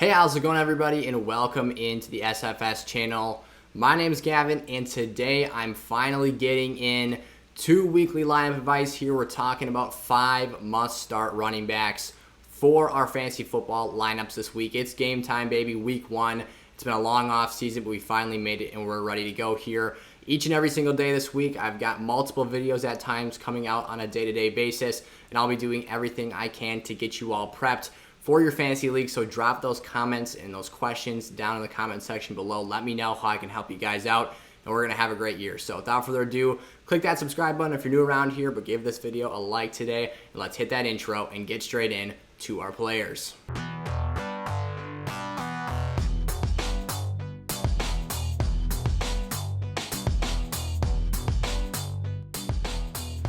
Hey, how's it going, everybody, and welcome into the SFS channel. My name is Gavin, and today I'm finally getting in 2 weekly lineup advice. Here we're talking about 5 must-start running backs for our fantasy football lineups this week. It's game time, baby, week 1. It's been a long off season, but we finally made it, and we're ready to go here. Each and every single day this week, I've got multiple videos at times coming out on a day-to-day basis, and I'll be doing everything I can to get you all prepped for your fantasy league. So drop those comments and those questions down in the comment section below. Let me know how I can help you guys out, and we're going to have a great year. So without further ado, click that subscribe button if you're new around here, but give this video a like today, and let's hit that intro and get straight in to our players.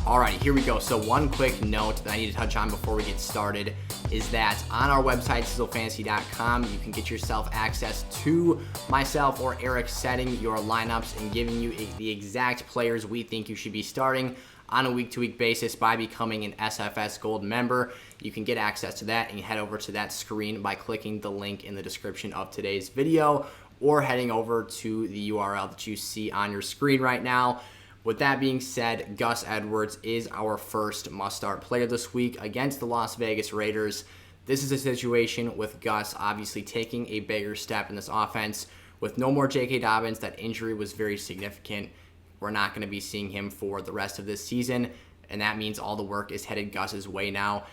Alrighty, here we go. So one quick note that I need to touch on before we get started is that on our website, sizzlefantasy.com, you can get yourself access to myself or Eric setting your lineups and giving you the exact players we think you should be starting on a week-to-week basis by becoming an SFS Gold member. You can get access to that and head over to that screen by clicking the link in the description of today's video or heading over to the URL that you see on your screen right now. With that being said, Gus Edwards is our first must-start player this week against the Las Vegas Raiders. This is a situation with Gus obviously taking a bigger step in this offense. With no more J.K. Dobbins, that injury was very significant. We're not going to be seeing him for the rest of this season, and that means all the work is headed Gus's way now.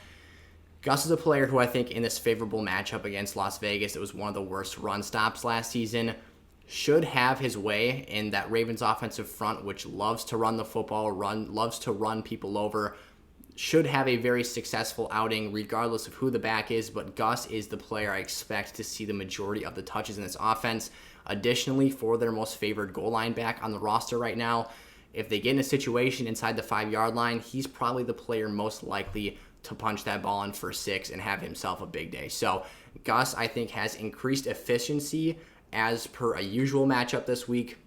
Gus is a player who I think in this favorable matchup against Las Vegas, it was one of the worst run stops last season, should have his way in that Ravens offensive front, which loves to run the football, loves to run people over, should have a very successful outing regardless of who the back is, but Gus is the player I expect to see the majority of the touches in this offense. Additionally, for their most favored goal line back on the roster right now, if they get in a situation inside the 5-yard line, he's probably the player most likely to punch that ball in for 6 and have himself a big day. So Gus, I think, has increased efficiency as per a usual matchup this week,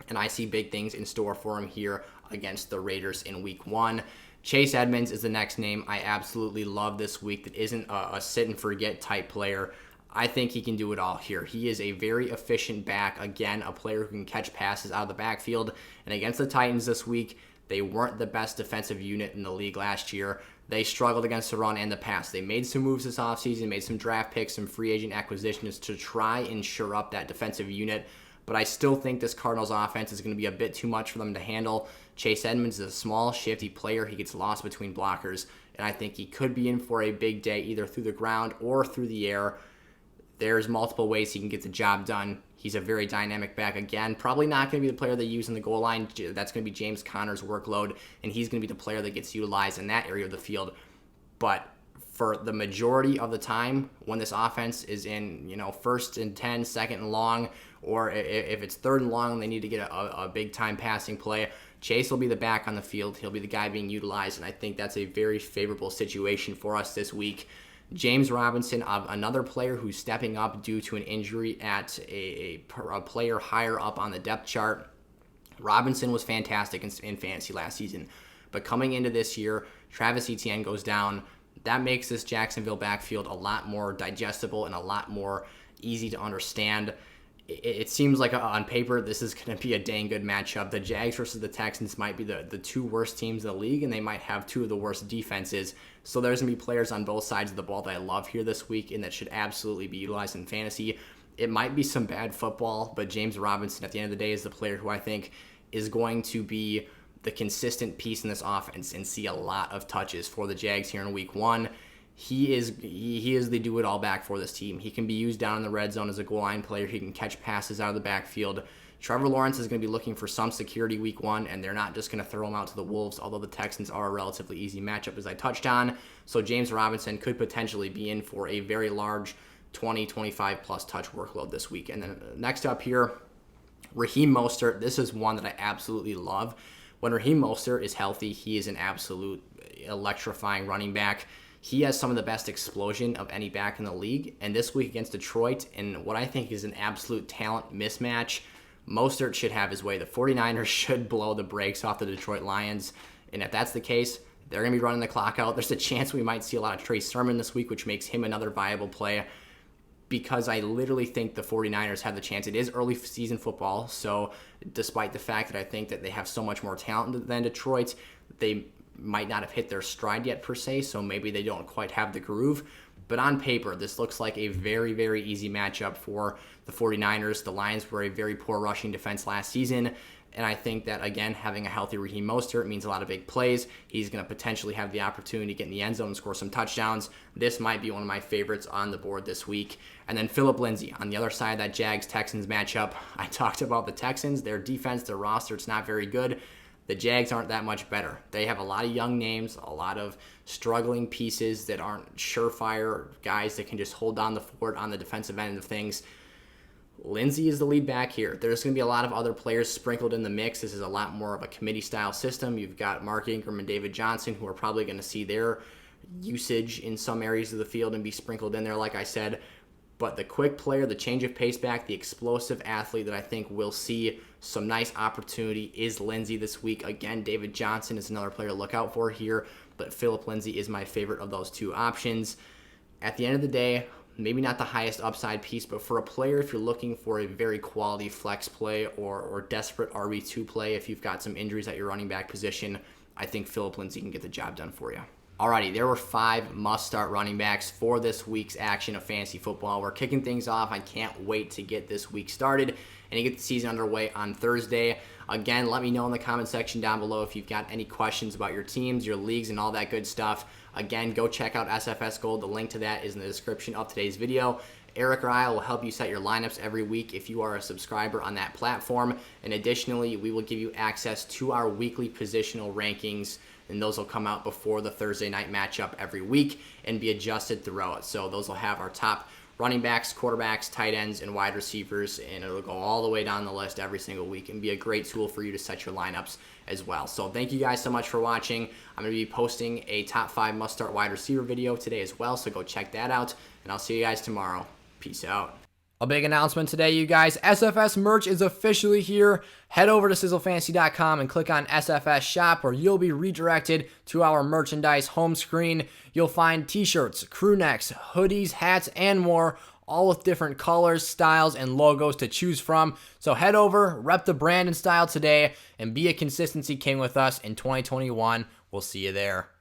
and I see big things in store for him here against the Raiders in week 1. Chase Edmonds is the next name I absolutely love this week that isn't a sit-and-forget type player. I think he can do it all here. He is a very efficient back, again, a player who can catch passes out of the backfield, and against the Titans this week, they weren't the best defensive unit in the league last year. They struggled against the run and the pass. They made some moves this offseason, made some draft picks, some free agent acquisitions to try and shore up that defensive unit. But I still think this Cardinals offense is going to be a bit too much for them to handle. Chase Edmonds is a small, shifty player. He gets lost between blockers, and I think he could be in for a big day either through the ground or through the air. There's multiple ways he can get the job done. He's a very dynamic back. Again, probably not going to be the player they use in the goal line. That's going to be James Conner's workload, and he's going to be the player that gets utilized in that area of the field. But for the majority of the time, when this offense is in, 1st and 10, 2nd and long, or if it's 3rd and long, they need to get a big-time passing play, Chase will be the back on the field. He'll be the guy being utilized, and I think that's a very favorable situation for us this week. James Robinson, another player who's stepping up due to an injury at a player higher up on the depth chart. Robinson was fantastic in fantasy last season, but coming into this year, Travis Etienne goes down. That makes this Jacksonville backfield a lot more digestible and a lot more easy to understand. It seems like on paper this is going to be a dang good matchup. The Jags versus the Texans might be the 2 worst teams in the league, and they might have 2 of the worst defenses. So there's going to be players on both sides of the ball that I love here this week and that should absolutely be utilized in fantasy. It might be some bad football, but James Robinson at the end of the day is the player who I think is going to be the consistent piece in this offense and see a lot of touches for the Jags here in week 1. He is the do-it-all back for this team. He can be used down in the red zone as a goal line player. He can catch passes out of the backfield. Trevor Lawrence is going to be looking for some security week 1, and they're not just going to throw him out to the Wolves, although the Texans are a relatively easy matchup, as I touched on. So James Robinson could potentially be in for a very large 20, 25-plus touch workload this week. And then next up here, Raheem Mostert. This is one that I absolutely love. When Raheem Mostert is healthy, he is an absolute electrifying running back. He has some of the best explosion of any back in the league. And this week against Detroit, in what I think is an absolute talent mismatch, Mostert should have his way. The 49ers should blow the brakes off the Detroit Lions. And if that's the case, they're going to be running the clock out. There's a chance we might see a lot of Trey Sermon this week, which makes him another viable play. because I literally think the 49ers have the chance. It is early season football, so despite the fact that I think that they have so much more talent than Detroit, they might not have hit their stride yet per se, so maybe they don't quite have the groove. But on paper, this looks like a very, very easy matchup for the 49ers. The Lions were a very poor rushing defense last season, and I think that, again, having a healthy Raheem Mostert means a lot of big plays. He's going to potentially have the opportunity to get in the end zone and score some touchdowns. This might be one of my favorites on the board this week. And then Phillip Lindsay on the other side of that Jags-Texans matchup. I talked about the Texans. Their defense, their roster, it's not very good. The Jags aren't that much better. They have a lot of young names, a lot of struggling pieces that aren't surefire guys that can just hold down the fort on the defensive end of things. Lindsay is the lead back here. There's going to be a lot of other players sprinkled in the mix. This is a lot more of a committee-style system. You've got Mark Ingram and David Johnson, who are probably going to see their usage in some areas of the field and be sprinkled in there, like I said. But the quick player, the change of pace back, the explosive athlete that I think will see some nice opportunity is Lindsay this week. Again, David Johnson is another player to look out for here, but Phillip Lindsay is my favorite of those two options. At the end of the day, maybe not the highest upside piece, but for a player, if you're looking for a very quality flex play or desperate RB2 play, if you've got some injuries at your running back position, I think Phillip Lindsay can get the job done for you. Alrighty, there were 5 must-start running backs for this week's action of fantasy football. We're kicking things off. I can't wait to get this week started and to get the season underway on Thursday. Again, let me know in the comment section down below if you've got any questions about your teams, your leagues, and all that good stuff. Again, go check out SFS Gold. The link to that is in the description of today's video. Eric or I will help you set your lineups every week if you are a subscriber on that platform. And additionally, we will give you access to our weekly positional rankings, and those will come out before the Thursday night matchup every week and be adjusted throughout. So those will have our top running backs, quarterbacks, tight ends, and wide receivers, and it'll go all the way down the list every single week and be a great tool for you to set your lineups as well. So thank you guys so much for watching. I'm going to be posting a top 5 must-start wide receiver video today as well, so go check that out, and I'll see you guys tomorrow. Peace out. A big announcement today, you guys. SFS merch is officially here. Head over to sizzlefantasy.com and click on SFS Shop, where you'll be redirected to our merchandise home screen. You'll find t-shirts, crew necks, hoodies, hats, and more, all with different colors, styles, and logos to choose from. So head over, rep the brand and style today, and be a consistency king with us in 2021. We'll see you there.